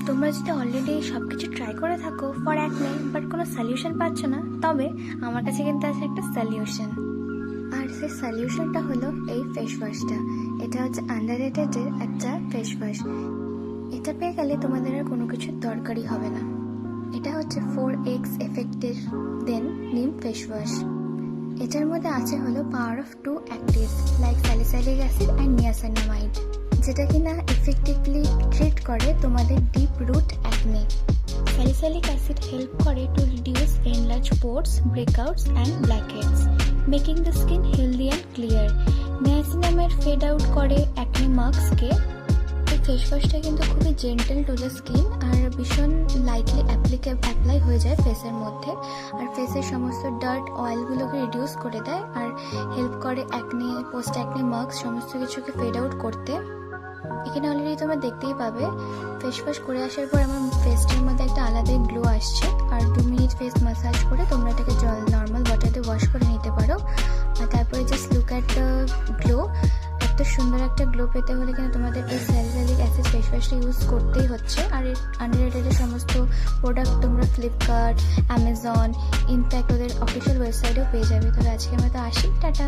তোমরা যদি অলরেডি সব কিছু ট্রাই করে থাকো ফর অ্যাকনে বাট কোনো সলিউশন পাচ্ছ না, তবে আমার কাছে কিন্তু আছে একটা সলিউশন। আর সেই সলিউশনটা হলো এই ফেস ওয়াশটা। এটা হচ্ছে আন্ডাররেটেডের একটা ফেস ওয়াশ। এটা পেয়ে গেলে তোমাদের আর কোনো কিছুর দরকারই হবে না। এটা হচ্ছে 4X এফেক্টের দেন নিম ফেস ওয়াশ। এটার মধ্যে আছে হলো power of 2 actives like salicylic acid and niacinamide, যেটা কিনা এফেক্টিভলি ট্রিট করে তোমাদের deep root acne. Salicylic acid help করে to reduce enlarge pores, breakouts and blackheads, making the skin healthy and clear. Niacinamide fade out করে acne মার্কসকে। এই face ওয়াশটা কিন্তু খুবই জেন্টেল টু দ্য স্কিন আর ভীষণ লাইটলি অ্যাপ্লাই হয়ে যায় ফেসের মধ্যে, আর ফেসের সমস্ত ডার্ট অয়েলগুলোকে রিডিউস করে দেয় আর হেল্প করে অ্যাকনে, পোস্ট অ্যাকনে মার্কস সমস্ত কিছুকে ফেড আউট করতে। এখানে অলরেডি তোমরা দেখতেই পাবে ফেস ওয়াশ করে আসার পর আমার ফেসটার মধ্যে একটা আলাদাই গ্লো আসছে। আর 2 মিনিট ফেস ম্যাসাজ করে তোমরা এটাকে নর্মাল ওয়াটার দিয়ে ওয়াশ করে নিতে পারো। আর তারপরে just look at the glow. একটা সুন্দর একটা গ্লো পেতে হলে কিন্তু তোমাদের এই স্যালিসাইলিক অ্যাসিড ফেস ওয়াশটা ইউজ করতেই হচ্ছে। আর এর আন্ডাররেটেডের সমস্ত প্রোডাক্ট তোমরা ফ্লিপকার্ট, অ্যামাজন, ইনফ্যাক্ট ওদের অফিসিয়াল ওয়েবসাইটেও পেয়ে যাবে। তবে আজকে আমরা তো আসি, টাটা।